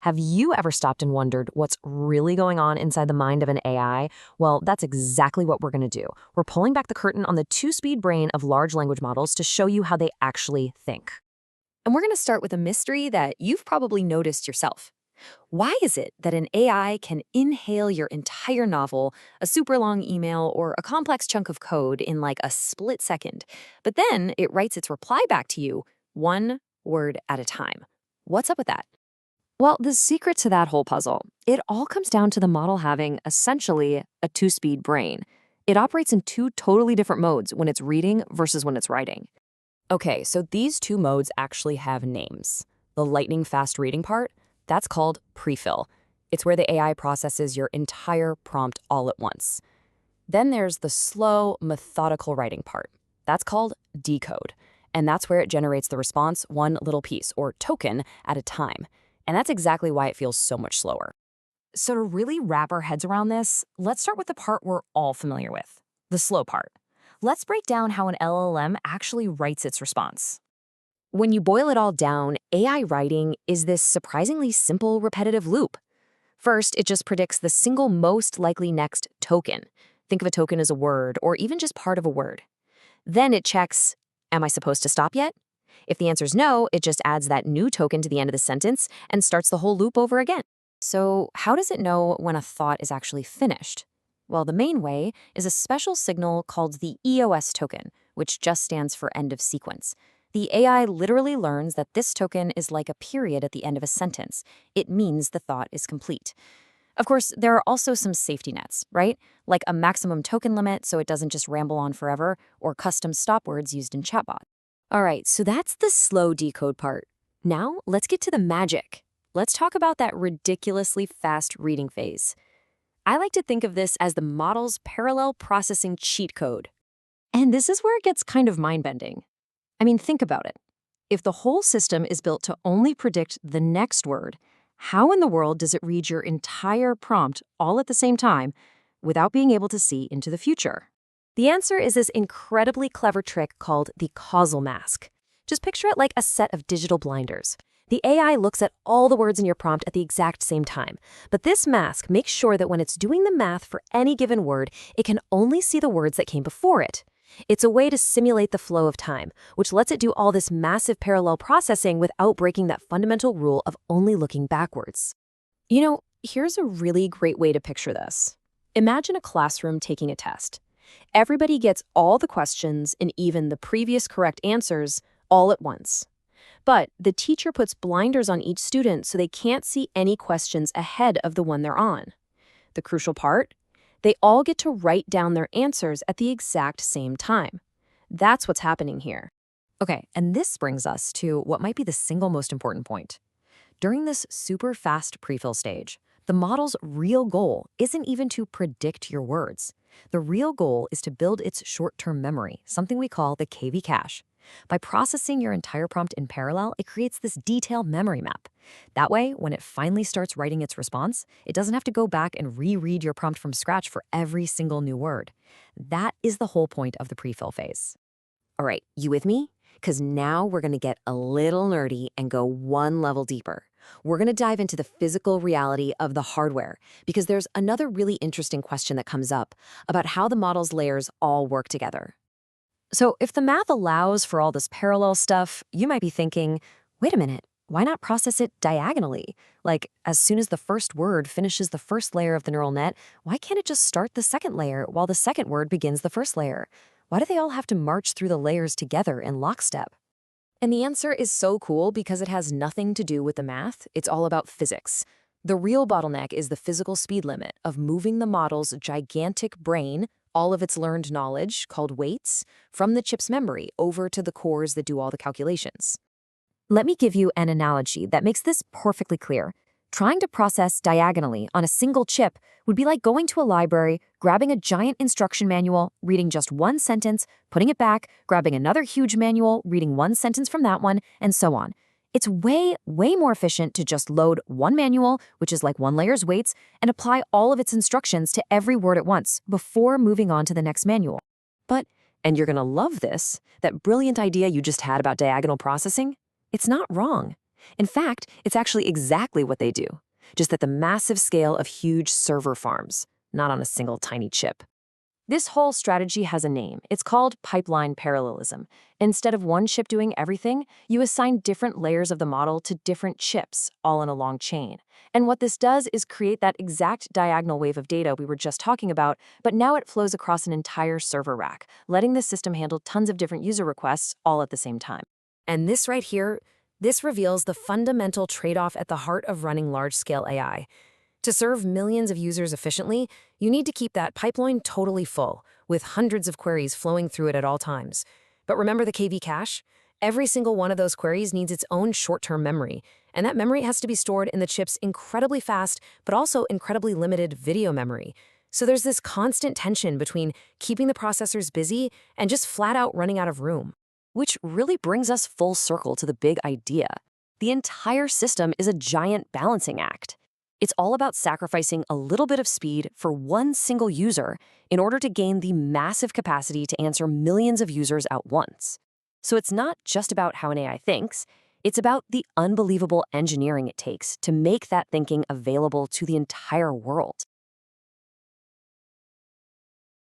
Have you ever stopped and wondered what's really going on inside the mind of an AI? Well, that's exactly what we're going to do. We're pulling back the curtain on the two-speed brain of large language models to show you how they actually think. And we're going to start with a mystery that you've probably noticed yourself. Why is it that an AI can inhale your entire novel, a super long email, or a complex chunk of code in like a split second, but then it writes its reply back to you one word at a time? What's up with that? Well, the secret to that whole puzzle, it all comes down to the model having essentially a two-speed brain. It operates in two totally different modes when it's reading versus when it's writing. Okay, so these two modes actually have names. The lightning fast reading part, that's called prefill. It's where the AI processes your entire prompt all at once. Then there's the slow, methodical writing part. That's called decode. And that's where it generates the response one little piece, or token, at a time. And that's exactly why it feels so much slower. So to really wrap our heads around this, let's start with the part we're all familiar with, the slow part. Let's break down how an LLM actually writes its response. When you boil it all down, AI writing is this surprisingly simple, repetitive loop. First, it just predicts the single most likely next token. Think of a token as a word, or even just part of a word. Then it checks, am I supposed to stop yet? If the answer's no, it just adds that new token to the end of the sentence and starts the whole loop over again. So how does it know when a thought is actually finished? Well, the main way is a special signal called the EOS token, which just stands for end of sequence. The AI literally learns that this token is like a period at the end of a sentence. It means the thought is complete. Of course, there are also some safety nets, right? Like a maximum token limit so it doesn't just ramble on forever, or custom stop words used in chatbot. All right, so that's the slow decode part. Now, let's get to the magic. Let's talk about that ridiculously fast reading phase. I like to think of this as the model's parallel processing cheat code. And this is where it gets kind of mind-bending. I mean, think about it. If the whole system is built to only predict the next word, how in the world does it read your entire prompt all at the same time without being able to see into the future? The answer is this incredibly clever trick called the causal mask. Just picture it like a set of digital blinders. The AI looks at all the words in your prompt at the exact same time, but this mask makes sure that when it's doing the math for any given word, it can only see the words that came before it. It's a way to simulate the flow of time, which lets it do all this massive parallel processing without breaking that fundamental rule of only looking backwards. You know, here's a really great way to picture this. Imagine a classroom taking a test. Everybody gets all the questions and even the previous correct answers all at once. But the teacher puts blinders on each student so they can't see any questions ahead of the one they're on. The crucial part? They all get to write down their answers at the exact same time. That's what's happening here. Okay, and this brings us to what might be the single most important point. During this super fast prefill stage, the model's real goal isn't even to predict your words. The real goal is to build its short-term memory, something we call the KV cache. By processing your entire prompt in parallel, it creates this detailed memory map. That way, when it finally starts writing its response, it doesn't have to go back and reread your prompt from scratch for every single new word. That is the whole point of the prefill phase. All right, you with me? Because now we're going to get a little nerdy and go one level deeper. We're going to dive into the physical reality of the hardware, because there's another really interesting question that comes up about how the model's layers all work together. So if the math allows for all this parallel stuff, you might be thinking, wait a minute, why not process it diagonally? Like, as soon as the first word finishes the first layer of the neural net, why can't it just start the second layer while the second word begins the first layer? Why do they all have to march through the layers together in lockstep? And the answer is so cool because it has nothing to do with the math. It's all about physics. The real bottleneck is the physical speed limit of moving the model's gigantic brain, all of its learned knowledge, called weights, from the chip's memory over to the cores that do all the calculations. Let me give you an analogy that makes this perfectly clear. Trying to process diagonally on a single chip would be like going to a library, grabbing a giant instruction manual, reading just one sentence, putting it back, grabbing another huge manual, reading one sentence from that one, and so on. It's way, way more efficient to just load one manual, which is like one layer's weights, and apply all of its instructions to every word at once before moving on to the next manual. But, and you're going to love this, that brilliant idea you just had about diagonal processing, it's not wrong. In fact, it's actually exactly what they do, just at the massive scale of huge server farms, not on a single tiny chip. This whole strategy has a name. It's called pipeline parallelism. Instead of one chip doing everything, you assign different layers of the model to different chips, all in a long chain. And what this does is create that exact diagonal wave of data we were just talking about, but now it flows across an entire server rack, letting the system handle tons of different user requests all at the same time. And this right here, this reveals the fundamental trade-off at the heart of running large-scale AI. To serve millions of users efficiently, you need to keep that pipeline totally full, with hundreds of queries flowing through it at all times. But remember the KV cache? Every single one of those queries needs its own short-term memory, and that memory has to be stored in the chip's incredibly fast, but also incredibly limited video memory. So there's this constant tension between keeping the processors busy and just flat out running out of room. Which really brings us full circle to the big idea. The entire system is a giant balancing act. It's all about sacrificing a little bit of speed for one single user in order to gain the massive capacity to answer millions of users at once. So it's not just about how an AI thinks, it's about the unbelievable engineering it takes to make that thinking available to the entire world.